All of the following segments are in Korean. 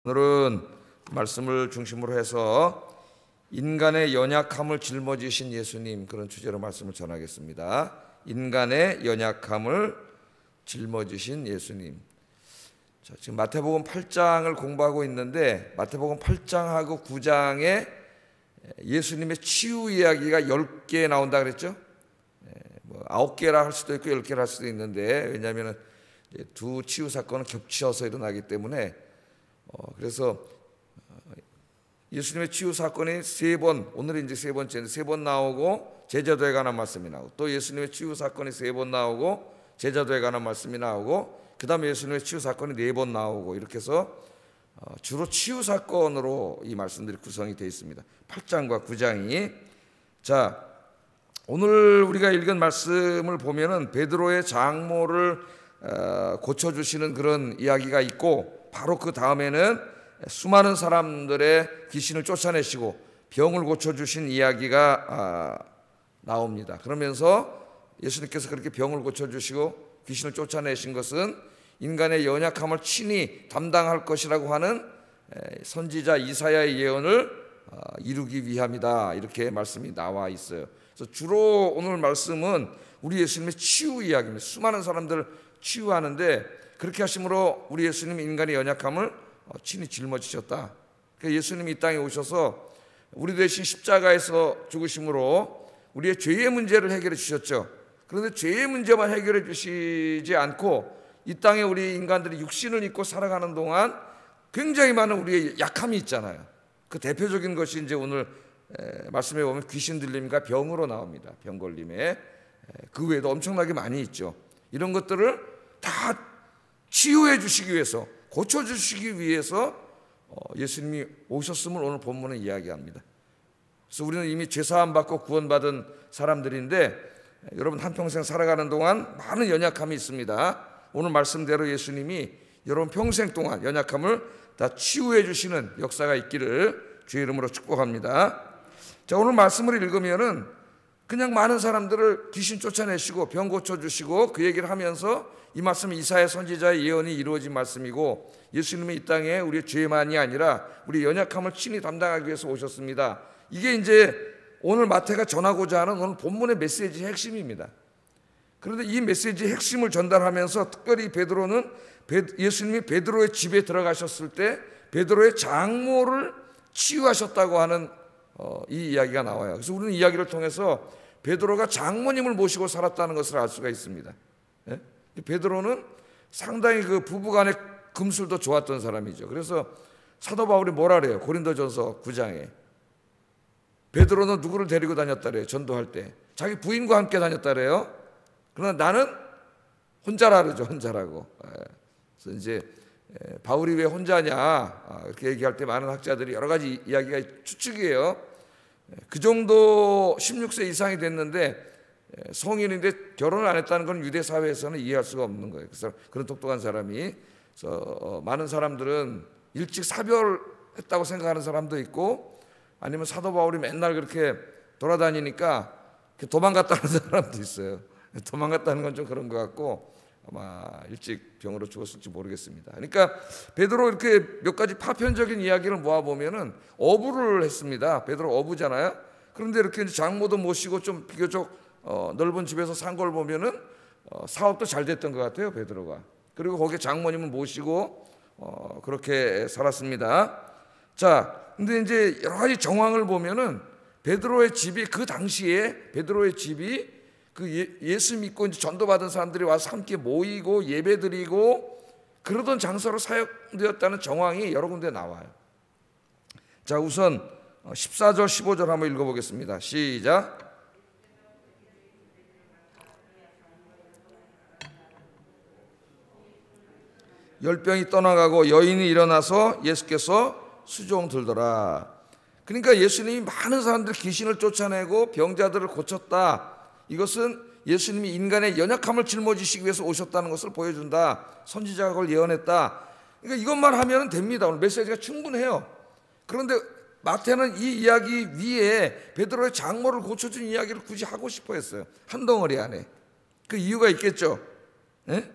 오늘은 말씀을 중심으로 해서 인간의 연약함을 짊어지신 예수님, 그런 주제로 말씀을 전하겠습니다. 인간의 연약함을 짊어지신 예수님. 자, 지금 마태복음 8장을 공부하고 있는데 마태복음 8장하고 9장에 예수님의 치유 이야기가 10개 나온다 그랬죠? 9개라 할 수도 있고 10개라 할 수도 있는데, 왜냐하면 두 치유 사건은 겹쳐서 일어나기 때문에 그래서 예수님의 치유 사건이 세 번, 오늘은 이제 세 번째인데 세 번 나오고 제자도에 관한 말씀이 나오고, 또 예수님의 치유 사건이 세 번 나오고 제자도에 관한 말씀이 나오고, 그 다음에 예수님의 치유 사건이 네 번 나오고, 이렇게 해서 주로 치유 사건으로 이 말씀들이 구성이 되어 있습니다. 8장과 9장이. 자, 오늘 우리가 읽은 말씀을 보면은 베드로의 장모를 고쳐주시는 그런 이야기가 있고, 바로 그 다음에는 수많은 사람들의 귀신을 쫓아내시고 병을 고쳐주신 이야기가 나옵니다. 그러면서 예수님께서 그렇게 병을 고쳐주시고 귀신을 쫓아내신 것은 인간의 연약함을 친히 담당할 것이라고 하는 선지자 이사야의 예언을 이루기 위함이다, 이렇게 말씀이 나와 있어요. 그래서 주로 오늘 말씀은 우리 예수님의 치유 이야기입니다. 수많은 사람들을 치유하는데, 그렇게 하심으로 우리 예수님이 인간의 연약함을 친히 짊어지셨다. 그러니까 예수님이 이 땅에 오셔서 우리 대신 십자가에서 죽으심으로 우리의 죄의 문제를 해결해 주셨죠. 그런데 죄의 문제만 해결해 주시지 않고 이 땅에 우리 인간들이 육신을 입고 살아가는 동안 굉장히 많은 우리의 약함이 있잖아요. 그 대표적인 것이 이제 오늘 말씀에 보면 귀신 들림과 병으로 나옵니다. 병 걸림에. 그 외에도 엄청나게 많이 있죠. 이런 것들을 다 치유해 주시기 위해서, 고쳐 주시기 위해서 예수님이 오셨음을 오늘 본문은 이야기합니다. 그래서 우리는 이미 죄사함 받고 구원받은 사람들인데, 여러분 한평생 살아가는 동안 많은 연약함이 있습니다. 오늘 말씀대로 예수님이 여러분 평생 동안 연약함을 다 치유해 주시는 역사가 있기를 주의 이름으로 축복합니다. 자, 오늘 말씀을 읽으면은 그냥 많은 사람들을 귀신 쫓아내시고 병 고쳐주시고 그 얘기를 하면서, 이 말씀은 이사야 선지자의 예언이 이루어진 말씀이고, 예수님이 이 땅에 우리의 죄만이 아니라 우리 연약함을 친히 담당하기 위해서 오셨습니다. 이게 이제 오늘 마태가 전하고자 하는 오늘 본문의 메시지의 핵심입니다. 그런데 이 메시지의 핵심을 전달하면서 특별히 베드로는 예수님이 베드로의 집에 들어가셨을 때 베드로의 장모를 치유하셨다고 하는 이 이야기가 나와요. 그래서 우리는 이 이야기를 통해서 베드로가 장모님을 모시고 살았다는 것을 알 수가 있습니다. 예? 베드로는 상당히 그 부부간의 금술도 좋았던 사람이죠. 그래서 사도 바울이 뭐라 그래요? 고린도전서 9장에 베드로는 누구를 데리고 다녔다 그래요? 전도할 때 자기 부인과 함께 다녔다 그래요. 그러나 나는 혼자라 그러죠. 혼자라고. 그래서 이제 바울이 왜 혼자냐 이렇게 얘기할 때 많은 학자들이 여러 가지 이야기가 추측이에요. 그 정도 16세 이상이 됐는데 성인인데 결혼을 안 했다는 건 유대 사회에서는 이해할 수가 없는 거예요. 그래서 그런 똑똑한 사람이, 그래서 많은 사람들은 일찍 사별했다고 생각하는 사람도 있고, 아니면 사도 바울이 맨날 그렇게 돌아다니니까 도망갔다는 사람도 있어요. 도망갔다는 건 좀 그런 것 같고 아마 일찍 병으로 죽었을지 모르겠습니다. 그러니까 베드로 이렇게 몇 가지 파편적인 이야기를 모아보면은 어부를 했습니다. 베드로 어부잖아요. 그런데 이렇게 장모도 모시고 좀 비교적 넓은 집에서 산 걸 보면은 사업도 잘 됐던 것 같아요, 베드로가. 그리고 거기에 장모님을 모시고 그렇게 살았습니다. 자, 근데 이제 여러 가지 정황을 보면은 베드로의 집이, 그 당시에 베드로의 집이 그 예수 믿고 이제 전도받은 사람들이 와서 함께 모이고 예배드리고 그러던 장소로 사용되었다는 정황이 여러 군데 나와요. 자, 우선 14절 15절 한번 읽어보겠습니다. 시작. 열병이 떠나가고 여인이 일어나서 예수께서 수종 들더라. 그러니까 예수님이 많은 사람들 귀신을 쫓아내고 병자들을 고쳤다. 이것은 예수님이 인간의 연약함을 짊어지시기 위해서 오셨다는 것을 보여준다. 선지자가 그걸 예언했다. 그러니까 이것만 하면 됩니다. 오늘 메시지가 충분해요. 그런데 마태는 이 이야기 위에 베드로의 장모를 고쳐준 이야기를 굳이 하고 싶어 했어요. 한 덩어리 안에. 그 이유가 있겠죠. 네?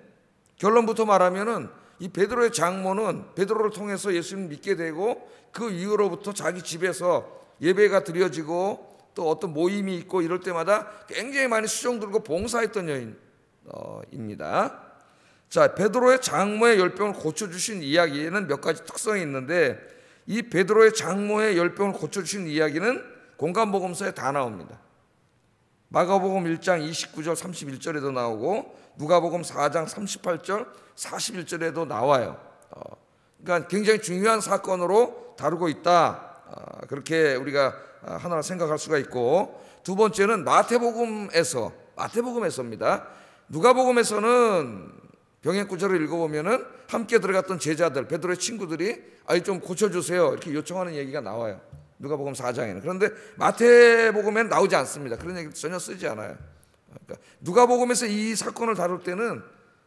결론부터 말하면은 이 베드로의 장모는 베드로를 통해서 예수님을 믿게 되고 그 이후로부터 자기 집에서 예배가 드려지고 또 어떤 모임이 있고 이럴 때마다 굉장히 많이 수종 들고 봉사했던 여인입니다. 자, 베드로의 장모의 열병을 고쳐주신 이야기에는 몇 가지 특성이 있는데 이 베드로의 장모의 열병을 고쳐주신 이야기는 공간복음서에 다 나옵니다. 마가복음 1장 29절 31절에도 나오고 누가복음 4장 38절 41절에도 나와요. 그러니까 굉장히 중요한 사건으로 다루고 있다. 그렇게 우리가 하나 생각할 수가 있고, 두 번째는 마태복음에서입니다. 누가복음에서는 병행 구절을 읽어보면은 함께 들어갔던 제자들, 베드로의 친구들이 좀 고쳐주세요 이렇게 요청하는 얘기가 나와요. 누가복음 4장에는. 그런데 마태복음에는 나오지 않습니다. 그런 얘기 전혀 쓰지 않아요. 그러니까 누가복음에서 이 사건을 다룰 때는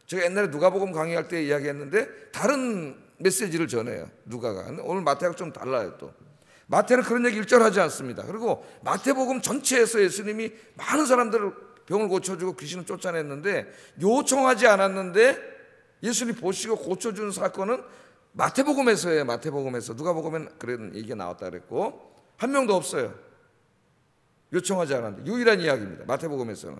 제가 옛날에 누가복음 강의할 때 이야기했는데 다른 메시지를 전해요. 누가가. 오늘 마태하고 좀 달라요. 또 마태는 그런 얘기 일절하지 않습니다. 그리고 마태복음 전체에서 예수님이 많은 사람들을 병을 고쳐주고 귀신을 쫓아냈는데 요청하지 않았는데 예수님 보시고 고쳐준 사건은 마태복음에서예요. 마태복음에서. 누가복음엔 그런 얘기가 나왔다 그랬고 한 명도 없어요. 요청하지 않았는데 유일한 이야기입니다. 마태복음에서는.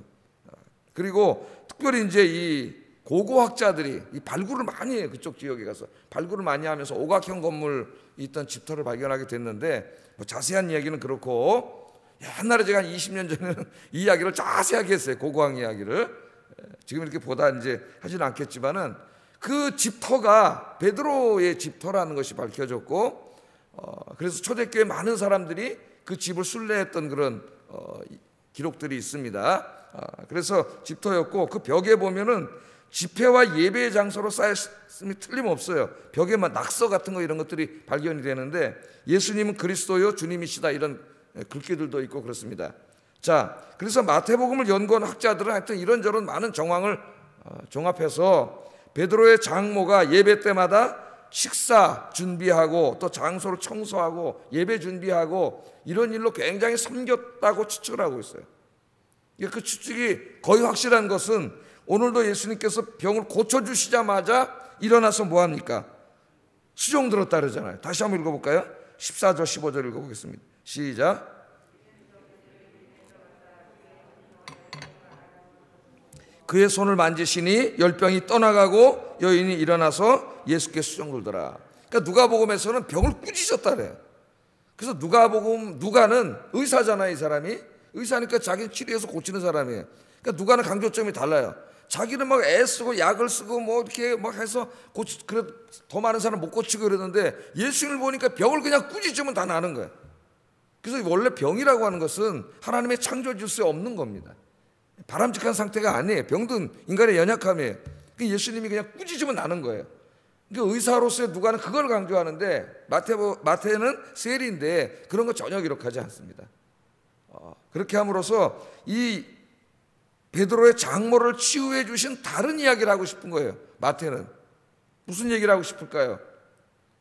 그리고 특별히 이제 이 고고학자들이 이 발굴을 많이 해요. 그쪽 지역에 가서 발굴을 많이 하면서 오각형 건물 있던 집터를 발견하게 됐는데 뭐 자세한 이야기는 그렇고 옛날에 제가 한 20년 전에는 이 이야기를 자세하게 했어요. 고고학 이야기를. 지금 이렇게 보다 이제 하지는 않겠지만은 그 집터가 베드로의 집터라는 것이 밝혀졌고 그래서 초대교회 많은 사람들이 그 집을 순례했던 그런 기록들이 있습니다. 그래서 집터였고 그 벽에 보면은 집회와 예배의 장소로 쌓였음이 틀림없어요. 벽에만 낙서 같은 거 이런 것들이 발견이 되는데 예수님은 그리스도요 주님이시다 이런 글귀들도 있고 그렇습니다. 자, 그래서 마태복음을 연구한 학자들은 하여튼 이런저런 많은 정황을 종합해서 베드로의 장모가 예배 때마다 식사 준비하고 또 장소를 청소하고 예배 준비하고 이런 일로 굉장히 섬겼다고 추측을 하고 있어요. 그 추측이 거의 확실한 것은 오늘도 예수님께서 병을 고쳐주시자마자 일어나서 뭐합니까? 수종 들었다 그러잖아요. 다시 한번 읽어볼까요? 14절 15절 읽어보겠습니다. 시작. 그의 손을 만지시니 열병이 떠나가고 여인이 일어나서 예수께 수종 들더라. 그러니까 누가복음에서는 병을 꾸짖었다 그래요. 그래서 누가는 의사잖아요. 이 사람이 의사니까 자기 치료해서 고치는 사람이에요. 그러니까 누가는 강조점이 달라요. 자기는 막 애쓰고 약을 쓰고 뭐 이렇게 막 해서 그래 더 많은 사람 못 고치고 그러는데 예수님을 보니까 병을 그냥 꾸짖으면 다 나는 거예요. 그래서 원래 병이라고 하는 것은 하나님의 창조 질서에 없는 겁니다. 바람직한 상태가 아니에요. 병든 인간의 연약함이에요. 예수님이 그냥 꾸짖으면 나는 거예요. 그러니까 의사로서의 누가는 그걸 강조하는데 마태는 세리인데 그런 거 전혀 기록하지 않습니다. 그렇게 함으로써 이 베드로의 장모를 치유해 주신 다른 이야기를 하고 싶은 거예요. 마태는 무슨 얘기를 하고 싶을까요?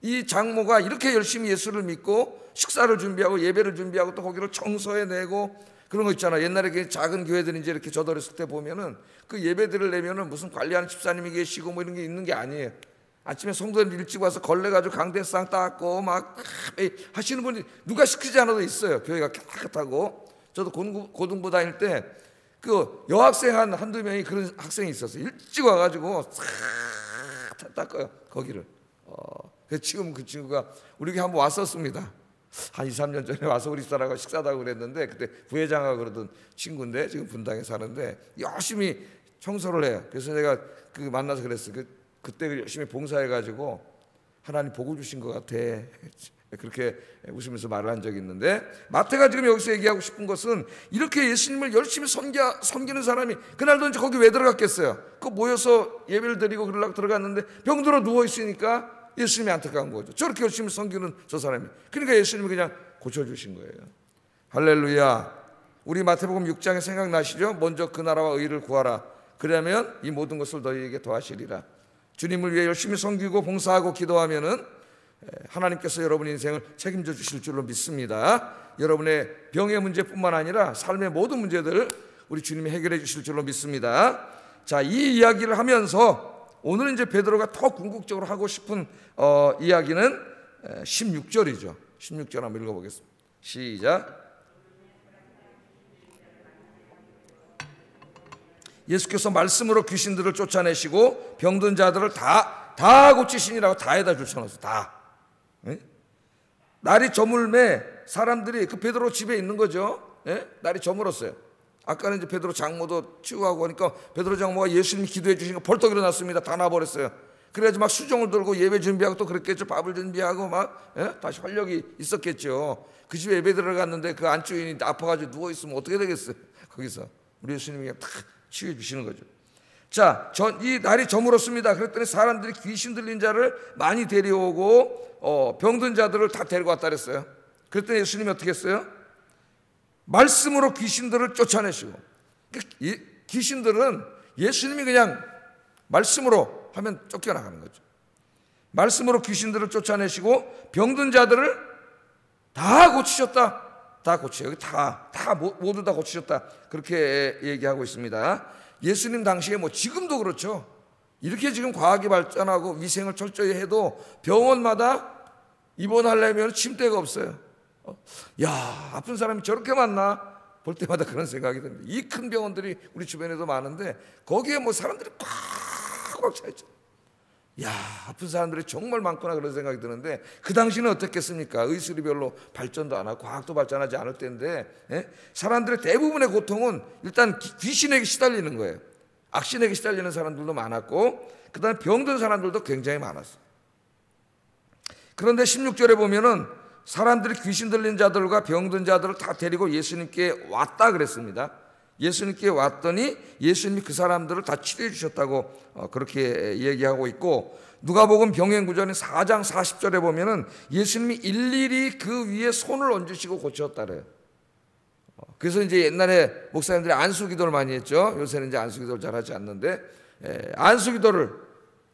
이 장모가 이렇게 열심히 예수를 믿고 식사를 준비하고 예배를 준비하고 또 거기를 청소해내고 그런 거 있잖아. 옛날에 그 작은 교회들이 이제 이렇게 저더랬을 때 보면은 그 예배들을 내면은 무슨 관리하는 집사님이 계시고 뭐 이런 게 있는 게 아니에요. 아침에 성도들 일찍 와서 걸레가지고 강대상 닦고 막 하시는 분이 누가 시키지 않아도 있어요. 교회가 깨끗하고. 저도 고등부 다닐 때 그 여학생 한두 명이 그런 학생이 있었어요. 일찍 와가지고 싹 닦아요. 거기를. 그래서 지금 그 친구가 우리 교회 한번 왔었습니다. 한 2, 3년 전에 와서 우리 집사람하고 식사도 하고 그랬는데 그때 부회장하고 그러던 친구인데 지금 분당에 사는데 열심히 청소를 해요. 그래서 내가 그 만나서 그랬어요. 그때 열심히 봉사해가지고 하나님 복을 주신 것 같아. 그렇게 웃으면서 말을 한 적이 있는데 마태가 지금 여기서 얘기하고 싶은 것은 이렇게 예수님을 열심히 섬기는 사람이 그날도 이제 거기 왜 들어갔겠어요? 그 모여서 예배를 드리고 그러려고 들어갔는데 병들어 누워있으니까 예수님이 안타까운 거죠. 저렇게 열심히 섬기는 저 사람이. 그러니까 예수님이 그냥 고쳐주신 거예요. 할렐루야. 우리 마태복음 6장에 생각나시죠? 먼저 그 나라와 의를 구하라. 그러면 이 모든 것을 너희에게 더하시리라. 주님을 위해 열심히 섬기고 봉사하고 기도하면은 하나님께서 여러분의 인생을 책임져 주실 줄로 믿습니다. 여러분의 병의 문제뿐만 아니라 삶의 모든 문제들을 우리 주님이 해결해 주실 줄로 믿습니다. 자, 이 이야기를 하면서 오늘 이제 베드로가 더 궁극적으로 하고 싶은 이야기는 16절이죠. 16절 한번 읽어보겠습니다. 시작. 예수께서 말씀으로 귀신들을 쫓아내시고 병든 자들을 다 고치시니라고 다에다 줄쳐놨어요. 다. 네? 날이 저물매 사람들이 그 베드로 집에 있는 거죠. 네? 날이 저물었어요. 아까는 이제 베드로 장모도 치유하고 하니까 베드로 장모가 예수님이 기도해 주시니까 벌떡 일어났습니다. 다 나버렸어요. 그래야지 막 수정을 들고 예배 준비하고 또 그랬겠죠. 밥을 준비하고 막 다시 활력이 있었겠죠. 그 집에 예배 들어갔는데 그 안주인이 아파가지고 누워있으면 어떻게 되겠어요. 거기서 우리 예수님이 탁 치유해 주시는 거죠. 자, 이 날이 저물었습니다. 그랬더니 사람들이 귀신 들린 자를 많이 데려오고 병든 자들을 다 데리고 왔다 그랬어요. 그랬더니 예수님이 어떻게 했어요? 말씀으로 귀신들을 쫓아내시고, 귀신들은 예수님이 그냥 말씀으로 하면 쫓겨나가는 거죠. 말씀으로 귀신들을 쫓아내시고 병든 자들을 다 고치셨다. 다 고쳐요. 모두 다 고치셨다. 그렇게 얘기하고 있습니다. 예수님 당시에 지금도 그렇죠. 이렇게 지금 과학이 발전하고 위생을 철저히 해도 병원마다 입원하려면 침대가 없어요. 야, 아픈 사람이 저렇게 많나? 볼 때마다 그런 생각이 듭니다. 이 큰 병원들이 우리 주변에도 많은데 거기에 사람들이 꽉꽉 차있죠. 야, 아픈 사람들이 정말 많구나 그런 생각이 드는데 그 당시는 어떻겠습니까? 의술이 별로 발전도 안 하고 과학도 발전하지 않을 때인데 사람들의 대부분의 고통은 일단 귀신에게 시달리는 거예요. 악신에게 시달리는 사람들도 많았고 그 다음에 병든 사람들도 굉장히 많았어요. 그런데 16절에 보면은 사람들이 귀신 들린 자들과 병든 자들을 다 데리고 예수님께 왔다 그랬습니다. 예수님께 왔더니 예수님이 그 사람들을 다 치료해 주셨다고 그렇게 얘기하고 있고, 누가복음 병행구절인 4장 40절에 보면은 예수님이 일일이 그 위에 손을 얹으시고 고쳤다 그래요. 그래서 이제 옛날에 목사님들이 안수기도를 많이 했죠. 요새는 이제 안수기도를 잘 하지 않는데 안수기도를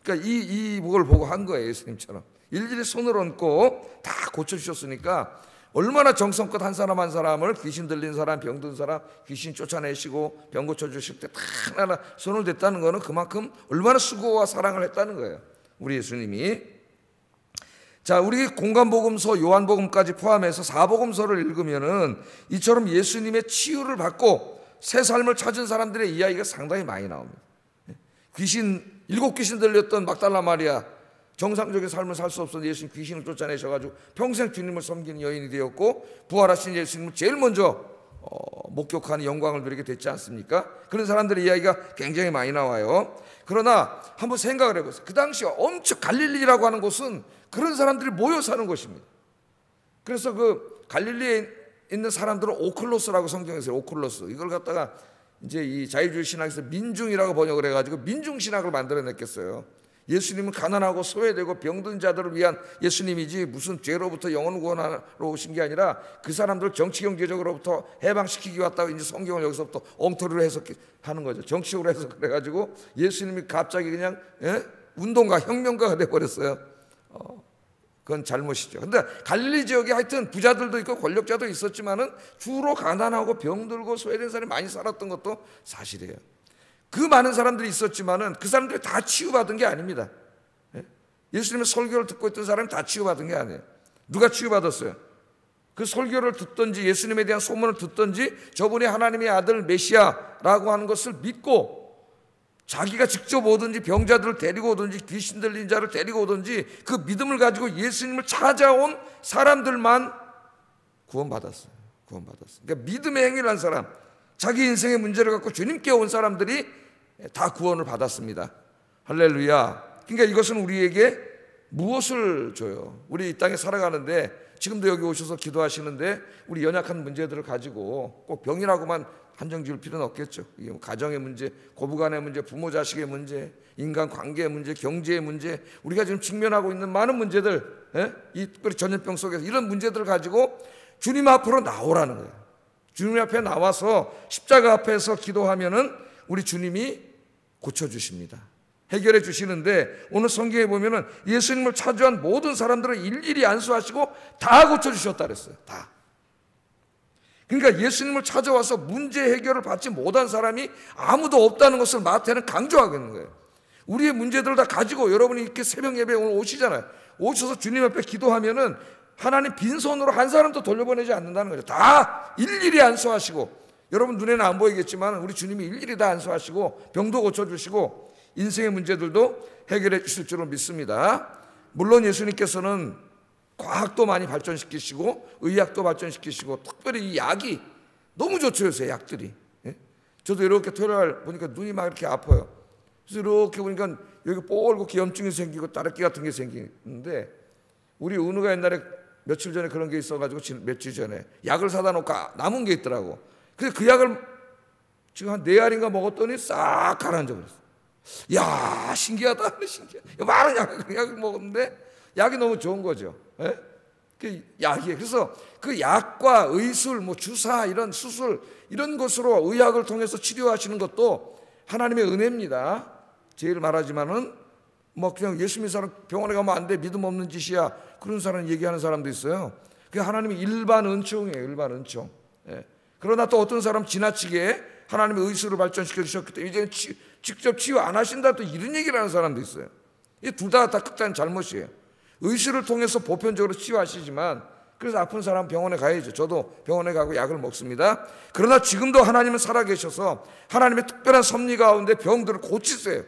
그러니까 이 목을 보고 한 거예요. 예수님처럼 일일이 손을 얹고 다 고쳐주셨으니까 얼마나 정성껏 한 사람 한 사람을 귀신 들린 사람, 병든 사람 귀신 쫓아내시고 병 고쳐주실 때 다 하나하나 손을 댔다는 거는 그만큼 얼마나 수고와 사랑을 했다는 거예요. 우리 예수님이. 자, 우리 공간복음서 요한복음까지 포함해서 4복음서를 읽으면은 이처럼 예수님의 치유를 받고 새 삶을 찾은 사람들의 이야기가 상당히 많이 나옵니다. 일곱 귀신 들렸던 막달라 마리아, 정상적인 삶을 살 수 없어서 예수님 귀신을 쫓아내셔가지고 평생 주님을 섬기는 여인이 되었고, 부활하신 예수님을 제일 먼저 목격하는 영광을 누리게 됐지 않습니까? 그런 사람들의 이야기가 굉장히 많이 나와요. 그러나 한번 생각을 해보세요. 그 당시 엄청 갈릴리라고 하는 곳은 그런 사람들이 모여 사는 곳입니다. 그래서 그 갈릴리에 있는 사람들은 오클로스라고 성경에서 오클로스, 이걸 갖다가 이제 이 자유주의 신학에서 민중이라고 번역을 해가지고 민중신학을 만들어냈겠어요. 예수님은 가난하고 소외되고 병든 자들을 위한 예수님이지 무슨 죄로부터 영혼 구원하러 오신 게 아니라 그 사람들을 정치 경제적으로부터 해방시키기 왔다고 이제 성경을 여기서부터 엉터리로 해석하는 거죠. 정치적으로 해석을 해가지고 예수님이 갑자기 그냥 운동가, 혁명가가 돼버렸어요. 그건 잘못이죠. 근데 갈릴리 지역에 하여튼 부자들도 있고 권력자도 있었지만은 주로 가난하고 병들고 소외된 사람이 많이 살았던 것도 사실이에요. 그 많은 사람들이 있었지만은 그 사람들이 다 치유받은 게 아닙니다. 예수님의 설교를 듣고 있던 사람이 다 치유받은 게 아니에요. 누가 치유받았어요? 그 설교를 듣든지 예수님에 대한 소문을 듣든지 저분이 하나님의 아들 메시아라고 하는 것을 믿고 자기가 직접 오든지 병자들을 데리고 오든지 귀신 들린 자를 데리고 오든지 그 믿음을 가지고 예수님을 찾아온 사람들만 구원받았어요. 그러니까 믿음의 행위를 한 사람, 자기 인생의 문제를 갖고 주님께 온 사람들이 다 구원을 받았습니다. 할렐루야. 그러니까 이것은 우리에게 무엇을 줘요? 우리 이 땅에 살아가는데 지금도 여기 오셔서 기도하시는데 우리 연약한 문제들을 가지고 꼭 병이라고만 한정 지을 필요는 없겠죠. 이게 가정의 문제, 고부간의 문제, 부모 자식의 문제, 인간 관계의 문제, 경제의 문제, 우리가 지금 직면하고 있는 많은 문제들, 이 특별히 전염병 속에서 이런 문제들을 가지고 주님 앞으로 나오라는 거예요. 주님 앞에 나와서 십자가 앞에서 기도하면은 우리 주님이 고쳐주십니다. 해결해 주시는데 오늘 성경에 보면은 예수님을 찾아온 모든 사람들을 일일이 안수하시고 다 고쳐주셨다 그랬어요. 다. 그러니까 예수님을 찾아와서 문제 해결을 받지 못한 사람이 아무도 없다는 것을 마태는 강조하고 있는 거예요. 우리의 문제들을 다 가지고 여러분이 이렇게 새벽 예배에 오늘 오시잖아요. 오셔서 주님 앞에 기도하면은 하나님 빈손으로 한 사람도 돌려보내지 않는다는 거죠. 다 일일이 안수하시고, 여러분 눈에는 안 보이겠지만 우리 주님이 일일이 다 안수하시고 병도 고쳐주시고 인생의 문제들도 해결해 주실 줄로 믿습니다. 물론 예수님께서는 과학도 많이 발전시키시고 의학도 발전시키시고, 특별히 이 약이 너무 좋죠 요새 약들이. 예? 저도 이렇게 토요일 보니까 눈이 막 이렇게 아파요. 그래서 이렇게 보니까 여기 뻘겋고 염증이 생기고 따르기 같은 게 생기는데, 우리 은우가 옛날에 며칠 전에 그런 게 있어가지고 며칠 전에 약을 사다 놓고 남은 게 있더라고. 근데 그 약을 지금 한 4알인가 먹었더니 싹 가라앉아 버렸어. 야, 신기하다. 신기하다. 많은 약을 먹었는데 약이 너무 좋은 거죠. 예? 그 약이. 그래서 그 약과 의술, 뭐 주사, 이런 수술, 이런 것으로 의학을 통해서 치료하시는 것도 하나님의 은혜입니다. 제일 말하지만은 뭐 그냥 예수 믿는 사람 병원에 가면 안 돼, 믿음 없는 짓이야, 그런 사람 얘기하는 사람도 있어요. 그게 하나님의 일반 은총이에요. 일반 은총. 예. 그러나 또 어떤 사람 지나치게 하나님의 의술을 발전시켜 주셨기 때문에 이제는 직접 치유 안 하신다, 또 이런 얘기를 하는 사람도 있어요. 이 둘 다 극단 잘못이에요. 의술을 통해서 보편적으로 치유하시지만, 그래서 아픈 사람 병원에 가야죠. 저도 병원에 가고 약을 먹습니다. 그러나 지금도 하나님은 살아계셔서 하나님의 특별한 섭리 가운데 병들을 고치세요.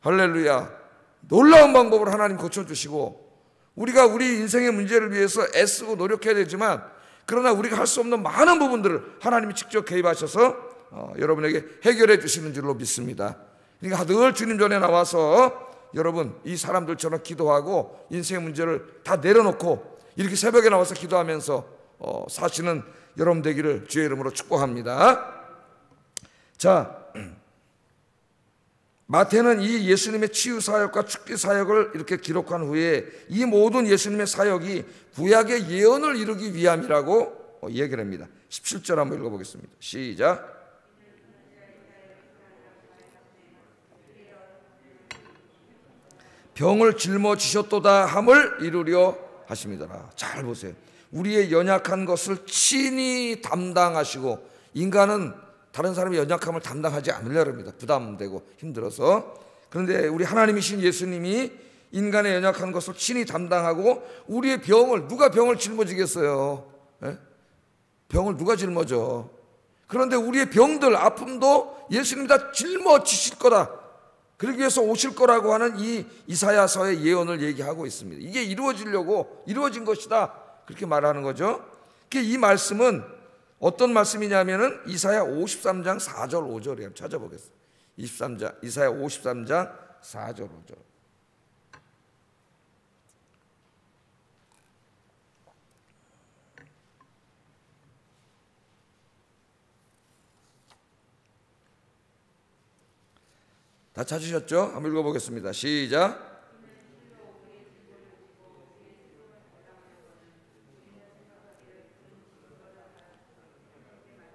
할렐루야. 놀라운 방법으로 하나님 고쳐주시고, 우리가 우리 인생의 문제를 위해서 애쓰고 노력해야 되지만, 그러나 우리가 할 수 없는 많은 부분들을 하나님이 직접 개입하셔서 여러분에게 해결해 주시는 줄로 믿습니다. 그러니까 늘 주님 전에 나와서 여러분 이 사람들처럼 기도하고 인생의 문제를 다 내려놓고 이렇게 새벽에 나와서 기도하면서 사시는 여러분 되기를 주의 이름으로 축복합니다. 자, 마태는 이 예수님의 치유 사역과 축기 사역을 이렇게 기록한 후에 이 모든 예수님의 사역이 구약의 예언을 이루기 위함이라고 얘기를 합니다. 17절 한번 읽어보겠습니다. 시작. 병을 짊어지셨도다 함을 이루려 하심이더라. 잘 보세요. 우리의 연약한 것을 친히 담당하시고, 인간은 다른 사람의 연약함을 담당하지 않으려고 합니다. 부담되고 힘들어서. 그런데 우리 하나님이신 예수님이 인간의 연약한 것을 친히 담당하고, 우리의 병을, 누가 병을 짊어지겠어요? 예? 병을 누가 짊어져? 그런데 우리의 병들, 아픔도 예수님이 다 짊어지실 거다, 그러기 위해서 오실 거라고 하는 이 이사야서의 예언을 얘기하고 있습니다. 이게 이루어지려고 이루어진 것이다, 그렇게 말하는 거죠. 이 말씀은 어떤 말씀이냐면은 이사야 53장 4절 5절이에요. 찾아보겠습니다. 이사야 53장 4절 5절. 다 찾으셨죠? 한번 읽어보겠습니다. 시작.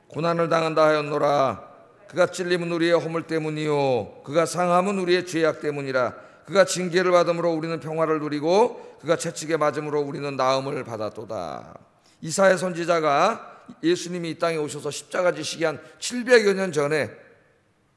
고난을 당한다 하였노라. 그가 찔림은 우리의 허물 때문이요 그가 상함은 우리의 죄악 때문이라. 그가 징계를 받음으로 우리는 평화를 누리고 그가 채찍에 맞음으로 우리는 나음을 받았도다. 이사야 선지자가 예수님이 이 땅에 오셔서 십자가 지시기 한 700여 년 전에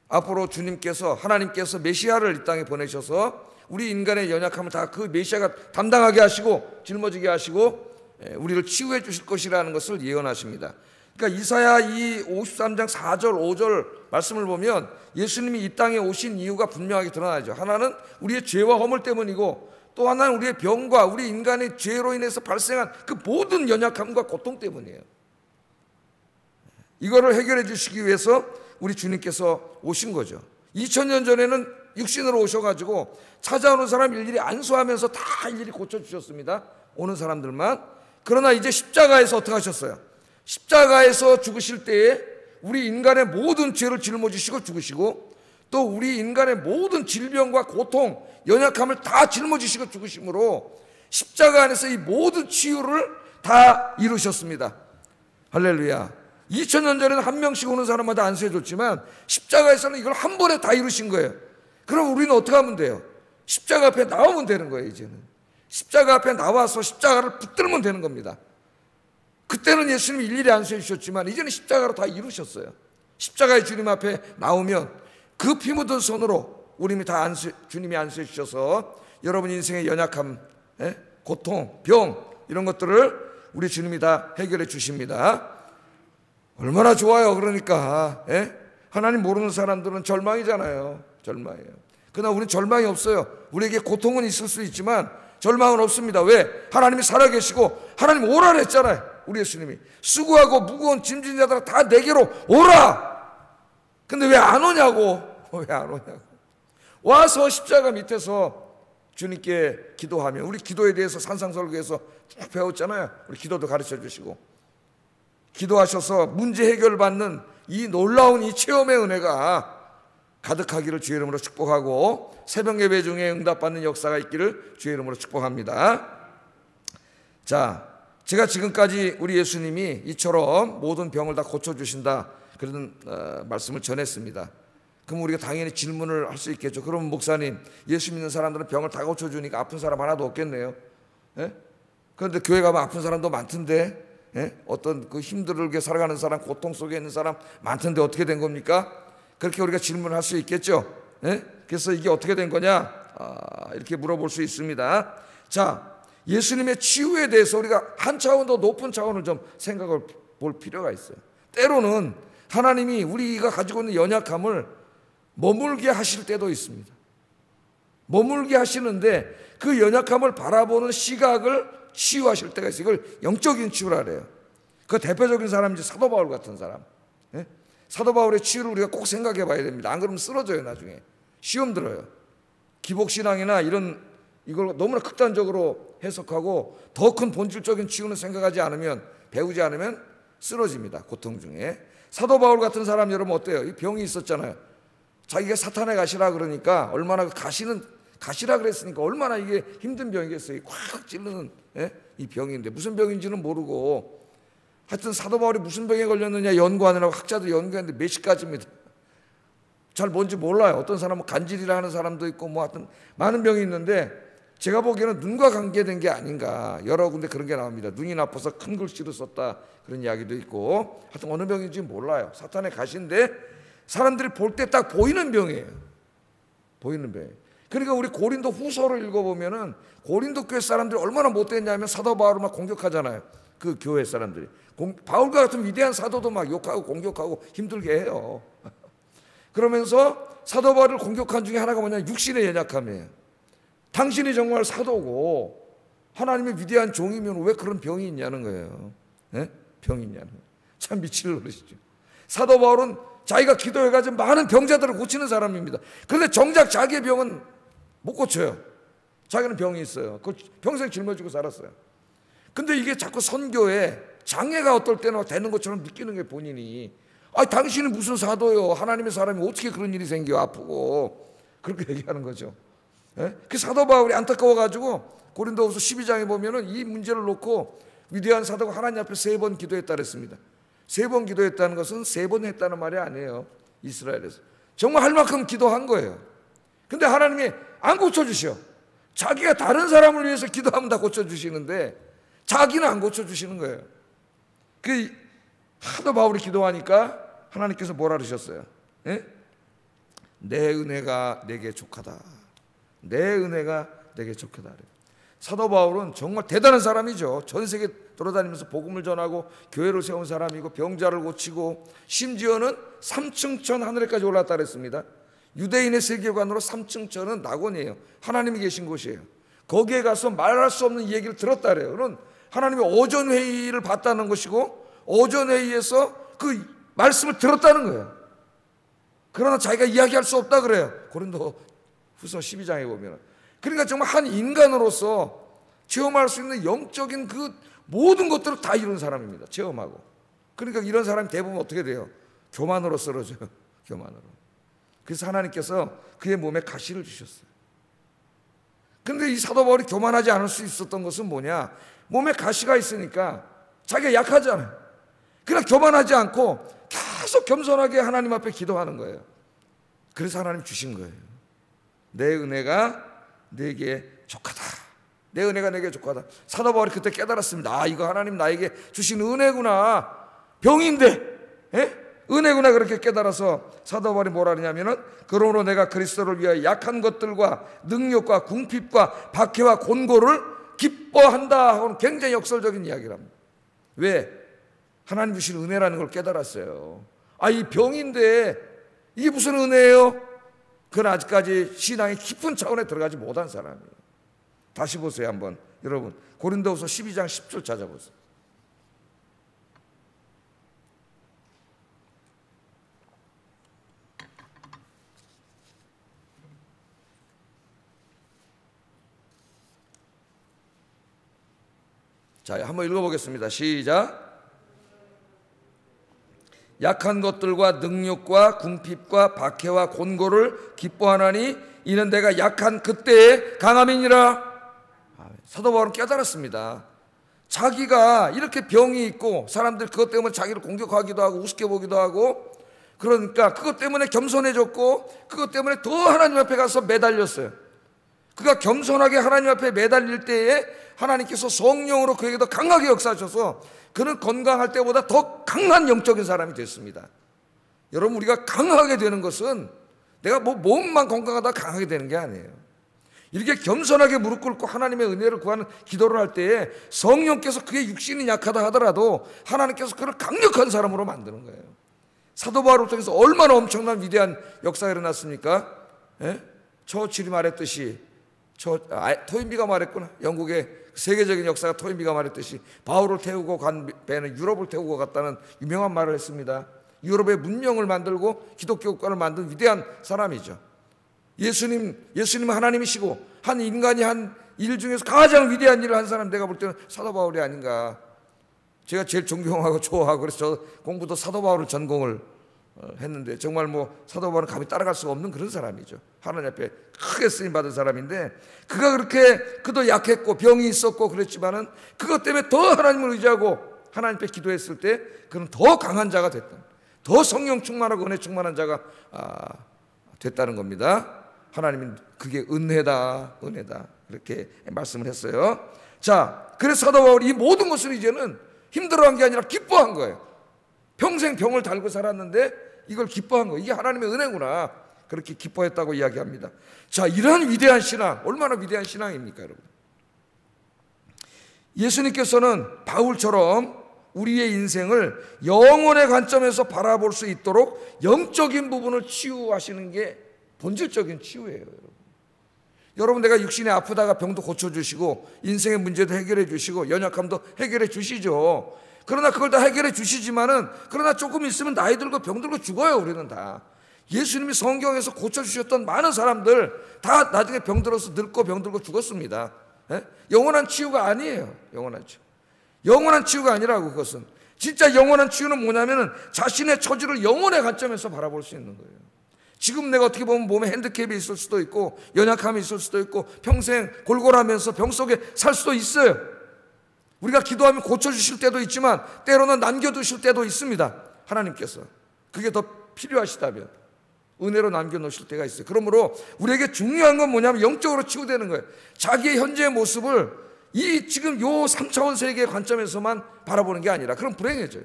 앞으로 주님께서, 하나님께서 메시아를 이 땅에 보내셔서 우리 인간의 연약함을 다 그 메시아가 담당하게 하시고 짊어지게 하시고 우리를 치유해 주실 것이라는 것을 예언하십니다. 그러니까 이사야 이 53장 4절 5절 말씀을 보면 예수님이 이 땅에 오신 이유가 분명하게 드러나죠. 하나는 우리의 죄와 허물 때문이고, 또 하나는 우리의 병과 우리 인간의 죄로 인해서 발생한 그 모든 연약함과 고통 때문이에요. 이거를 해결해 주시기 위해서 우리 주님께서 오신 거죠. 2000년 전에는 육신으로 오셔가지고 찾아오는 사람 일일이 안수하면서 다 일일이 고쳐주셨습니다. 오는 사람들만. 그러나 이제 십자가에서 어떻게 하셨어요? 십자가에서 죽으실 때에 우리 인간의 모든 죄를 짊어지시고 죽으시고, 또 우리 인간의 모든 질병과 고통, 연약함을 다 짊어지시고 죽으심으로 십자가 안에서 이 모든 치유를 다 이루셨습니다. 할렐루야. 2000년 전에는 한 명씩 오는 사람마다 안수해 줬지만 십자가에서는 이걸 한 번에 다 이루신 거예요. 그럼 우리는 어떻게 하면 돼요? 십자가 앞에 나오면 되는 거예요. 이제는 십자가 앞에 나와서 십자가를 붙들면 되는 겁니다. 그때는 예수님이 일일이 안수해 주셨지만 이제는 십자가로 다 이루셨어요. 십자가의 주님 앞에 나오면 그 피 묻은 손으로 주님이 안수해 주셔서 여러분 인생의 연약함, 고통, 병 이런 것들을 우리 주님이 다 해결해 주십니다. 얼마나 좋아요. 그러니까 하나님 모르는 사람들은 절망이잖아요. 절망이에요. 그러나 우리는 절망이 없어요. 우리에게 고통은 있을 수 있지만 절망은 없습니다. 왜? 하나님이 살아계시고 하나님 오라 그랬잖아요. 우리 예수님이 수고하고 무거운 짐진 자들아 다 내게로 오라. 근데 왜 안 오냐고. 왜 안 오냐고. 와서 십자가 밑에서 주님께 기도하며, 우리 기도에 대해서 산상설교에서 쭉 배웠잖아요. 우리 기도도 가르쳐 주시고 기도하셔서 문제 해결받는 이 놀라운 이 체험의 은혜가 가득하기를 주의 이름으로 축복하고 새벽 예배 중에 응답받는 역사가 있기를 주의 이름으로 축복합니다. 자, 제가 지금까지 우리 예수님이 이처럼 모든 병을 다 고쳐주신다 그런 말씀을 전했습니다. 그럼 우리가 당연히 질문을 할 수 있겠죠. 그럼 목사님, 예수 믿는 사람들은 병을 다 고쳐주니까 아픈 사람 하나도 없겠네요. 그런데 교회 가면 아픈 사람도 많던데, 어떤 그 힘들게 살아가는 사람, 고통 속에 있는 사람 많던데 어떻게 된 겁니까? 그렇게 우리가 질문을 할 수 있겠죠. 그래서 이게 어떻게 된 거냐, 이렇게 물어볼 수 있습니다. 자, 예수님의 치유에 대해서 우리가 한 차원 더 높은 차원을 좀 생각을 볼 필요가 있어요. 때로는 하나님이 우리가 가지고 있는 연약함을 머물게 하실 때도 있습니다. 머물게 하시는데 그 연약함을 바라보는 시각을 치유하실 때가 있어요. 이걸 영적인 치유라 그래요. 그 대표적인 사람이 이제 사도 바울 같은 사람. 사도 바울의 치유를 우리가 꼭 생각해 봐야 됩니다. 안 그러면 쓰러져요. 나중에 시험 들어요. 기복신앙이나 이걸 너무나 극단적으로 해석하고 더 큰 본질적인 치유는 생각하지 않으면, 배우지 않으면 쓰러집니다. 고통 중에. 사도 바울 같은 사람 여러분 어때요? 이 병이 있었잖아요. 자기가 사탄의 가시라 그러니까 얼마나 가시라 그랬으니까 얼마나 이게 힘든 병이겠어요. 콱 찌르는 이 병인데 무슨 병인지는 모르고, 하여튼 사도 바울이 무슨 병에 걸렸느냐 연구하느라고 학자들이 연구했는데 몇 시까지입니다. 잘 뭔지 몰라요. 어떤 사람은 간질이라 하는 사람도 있고 뭐 하여튼 많은 병이 있는데, 제가 보기에는 눈과 관계된 게 아닌가, 여러 군데 그런 게 나옵니다. 눈이 나빠서 큰 글씨로 썼다 그런 이야기도 있고, 하여튼 어느 병인지 몰라요. 사탄의 가시인데 사람들이 볼 때 딱 보이는 병이에요. 보이는 병이에요. 그러니까 우리 고린도 후서를 읽어보면은 고린도 교회 사람들이 얼마나 못됐냐면 사도 바울을 막 공격하잖아요. 그 교회 사람들이. 바울과 같은 위대한 사도도 막 욕하고 공격하고 힘들게 해요. 그러면서 사도 바울을 공격한 중에 하나가 뭐냐, 육신의 연약함이에요. 당신이 정말 사도고 하나님의 위대한 종이면 왜 그런 병이 있냐는 거예요. 병이 있냐는 거예요. 참 미칠 노릇이죠. 사도 바울은 자기가 기도해가지고 많은 병자들을 고치는 사람입니다. 그런데 정작 자기의 병은 못 고쳐요. 자기는 병이 있어요. 그 평생 짊어지고 살았어요. 근데 이게 자꾸 선교에 장애가 어떨 때는 되는 것처럼 느끼는 게 본인이, 당신은 무슨 사도요, 하나님의 사람이 어떻게 그런 일이 생겨, 아프고, 그렇게 얘기하는 거죠. 그 사도 바울이 안타까워가지고 고린도후서 12장에 보면은 이 문제를 놓고 위대한 사도가 하나님 앞에 3번 기도했다 그랬습니다. 3번 기도했다는 것은 3번 했다는 말이 아니에요. 이스라엘에서 정말 할 만큼 기도한 거예요. 근데 하나님이 안 고쳐주셔. 자기가 다른 사람을 위해서 기도하면 다 고쳐주시는데 자기는 안 고쳐주시는 거예요. 그 하도 바울이 기도하니까 하나님께서 뭐라 그러셨어요? 내 은혜가 내게 족하다. 내 은혜가 내게 족하다. 사도 바울은 정말 대단한 사람이죠. 전 세계 돌아다니면서 복음을 전하고 교회를 세운 사람이고 병자를 고치고 심지어는 3층 천 하늘에까지 올랐다 그랬습니다. 유대인의 세계관으로 3층 천은 낙원이에요. 하나님이 계신 곳이에요. 거기에 가서 말할 수 없는 얘기를 들었다 그래요. 그런 하나님의 오전회의를 봤다는 것이고 오전회의에서 그 말씀을 들었다는 거예요. 그러나 자기가 이야기할 수 없다 그래요. 고린도 후서 12장에 보면. 그러니까 정말 한 인간으로서 체험할 수 있는 영적인 그 모든 것들을 다 이룬 사람입니다. 체험하고. 그러니까 이런 사람이 대부분 어떻게 돼요? 교만으로 쓰러져요. 교만으로. 그래서 하나님께서 그의 몸에 가시를 주셨어요. 그런데 이 사도 바울이 교만하지 않을 수 있었던 것은 뭐냐? 몸에 가시가 있으니까 자기가 약하잖아요. 그러나 교만하지 않고 계속 겸손하게 하나님 앞에 기도하는 거예요. 그래서 하나님 주신 거예요. 내 은혜가 내게 족하다. 내 은혜가 내게 족하다. 사도 바울이 그때 깨달았습니다. 이거 하나님 나에게 주신 은혜구나. 병인데 은혜구나 그렇게 깨달아서 사도 바울이 뭐라 하냐면은 그러므로 내가 그리스도를 위하여 약한 것들과 능력과 궁핍과 박해와 곤고를 기뻐한다 하고는 굉장히 역설적인 이야기를 합니다. 왜? 하나님 주신 은혜라는 걸 깨달았어요. 이 병인데 이게 무슨 은혜예요? 그건 아직까지 신앙의 깊은 차원에 들어가지 못한 사람이에요. 다시 보세요 한번. 여러분 고린도후서 12장 10절 찾아보세요. 자, 한번 읽어보겠습니다. 시작. 약한 것들과 능력과 궁핍과 박해와 곤고를 기뻐하나니 이는 내가 약한 그때의 강함이니라. 사도 바울은 깨달았습니다. 자기가 이렇게 병이 있고 사람들 그것 때문에 자기를 공격하기도 하고 우습게 보기도 하고, 그러니까 그것 때문에 겸손해졌고 그것 때문에 더 하나님 앞에 가서 매달렸어요. 그가 겸손하게 하나님 앞에 매달릴 때에 하나님께서 성령으로 그에게 더 강하게 역사하셔서 그는 건강할 때보다 더 강한 영적인 사람이 됐습니다. 여러분, 우리가 강하게 되는 것은 내가 몸만 건강하다 강하게 되는 게 아니에요. 이렇게 겸손하게 무릎 꿇고 하나님의 은혜를 구하는 기도를 할 때에 성령께서 그의 육신이 약하다 하더라도 하나님께서 그를 강력한 사람으로 만드는 거예요. 사도 바울을 통해서 얼마나 엄청난 위대한 역사가 일어났습니까? 처칠이 말했듯이, 토인비가 말했구나. 영국의 세계적인 역사가 토인비가 말했듯이 바울을 태우고 간 배는 유럽을 태우고 갔다는 유명한 말을 했습니다. 유럽의 문명을 만들고 기독교 국가를 만든 위대한 사람이죠. 예수님은 하나님이시고 한 인간이 한 일 중에서 가장 위대한 일을 한 사람, 내가 볼 때는 사도 바울이 아닌가. 제가 제일 존경하고 좋아하고 그래서 저 공부도 사도 바울을 전공을 했는데, 정말 사도 바울은 감히 따라갈 수가 없는 그런 사람이죠. 하나님 앞에 크게 쓰임받은 사람인데, 그가 그렇게 그도 약했고 병이 있었고 그랬지만은 그것 때문에 더 하나님을 의지하고 하나님 앞에 기도했을 때 그는 더 강한 자가 됐다, 더 성령 충만하고 은혜 충만한 자가 됐다는 겁니다. 하나님은 그게 은혜다 그렇게 말씀을 했어요. 자, 그래서 사도 바울이 이 모든 것을 이제는 힘들어한 게 아니라 기뻐한 거예요. 평생 병을 달고 살았는데 이걸 기뻐한 거예요. 이게 하나님의 은혜구나, 그렇게 기뻐했다고 이야기합니다. 자, 이러한 위대한 신앙, 얼마나 위대한 신앙입니까 여러분? 예수님께서는 바울처럼 우리의 인생을 영혼의 관점에서 바라볼 수 있도록 영적인 부분을 치유하시는 게 본질적인 치유예요. 여러분, 내가 육신이 아프다가 병도 고쳐주시고 인생의 문제도 해결해 주시고 연약함도 해결해 주시죠. 그러나 그걸 다 해결해 주시지만은, 그러나 조금 있으면 나이 들고 병 들고 죽어요. 우리는 다. 예수님이 성경에서 고쳐주셨던 많은 사람들 다 나중에 병 들어서 늙고 병 들고 죽었습니다. 영원한 치유가 아니에요. 영원한 치유가 아니라고. 그것은 진짜 영원한 치유는 뭐냐면은 자신의 처지를 영혼의 관점에서 바라볼 수 있는 거예요. 지금 내가 어떻게 보면 몸에 핸디캡이 있을 수도 있고 연약함이 있을 수도 있고 평생 골골하면서 병 속에 살 수도 있어요. 우리가 기도하면 고쳐주실 때도 있지만 때로는 남겨두실 때도 있습니다. 하나님께서 그게 더 필요하시다면 은혜로 남겨놓으실 때가 있어요. 그러므로 우리에게 중요한 건 뭐냐면 영적으로 치유되는 거예요. 자기의 현재의 모습을 이 지금 요 3차원 세계의 관점에서만 바라보는 게 아니라, 그럼 불행해져요.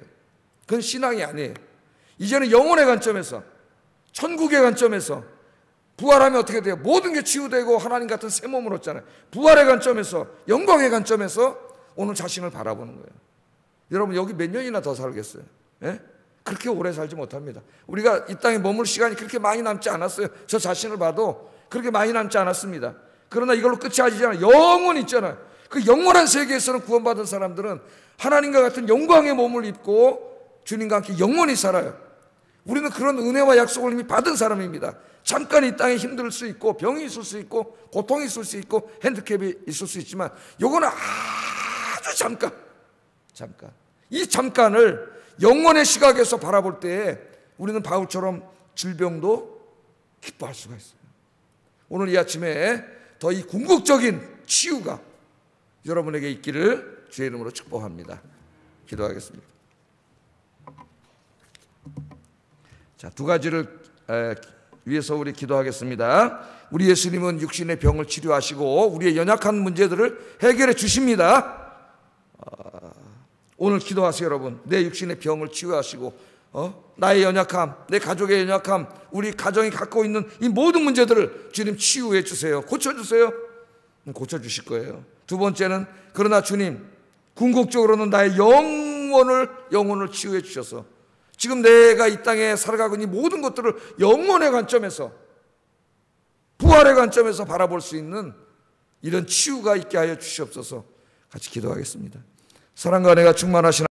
그건 신앙이 아니에요. 이제는 영혼의 관점에서, 천국의 관점에서, 부활하면 어떻게 돼요? 모든 게 치유되고 하나님 같은 새 몸을 얻잖아요. 부활의 관점에서, 영광의 관점에서 오늘 자신을 바라보는 거예요. 여러분, 여기 몇 년이나 더 살겠어요? 그렇게 오래 살지 못합니다. 우리가 이 땅에 머물 시간이 그렇게 많이 남지 않았어요. 저 자신을 봐도 그렇게 많이 남지 않았습니다. 그러나 이걸로 끝이 아니잖아요. 영원히 있잖아요. 그 영원한 세계에서는 구원받은 사람들은 하나님과 같은 영광의 몸을 입고 주님과 함께 영원히 살아요. 우리는 그런 은혜와 약속을 이미 받은 사람입니다. 잠깐 이 땅에 힘들 수 있고 병이 있을 수 있고 고통이 있을 수 있고 핸디캡이 있을 수 있지만 요거는 아주 잠깐, 이 잠깐을 영원의 시각에서 바라볼 때에 우리는 바울처럼 질병도 기뻐할 수가 있어요. 오늘 이 아침에 더 이 궁극적인 치유가 여러분에게 있기를 주의 이름으로 축복합니다. 기도하겠습니다. 자, 두 가지를 위해서 우리 기도하겠습니다. 우리 예수님은 육신의 병을 치료하시고 우리의 연약한 문제들을 해결해 주십니다. 오늘 기도하세요. 여러분, 내 육신의 병을 치유하시고 나의 연약함, 내 가족의 연약함, 우리 가정이 갖고 있는 이 모든 문제들을 주님 치유해 주세요. 고쳐주세요. 고쳐주실 거예요. 두 번째는 그러나 주님 궁극적으로는 나의 영혼을 치유해 주셔서 지금 내가 이 땅에 살아가고 있는 이 모든 것들을 영혼의 관점에서, 부활의 관점에서 바라볼 수 있는 이런 치유가 있게 하여 주시옵소서. 같이 기도하겠습니다. 사랑과 은혜가 충만하신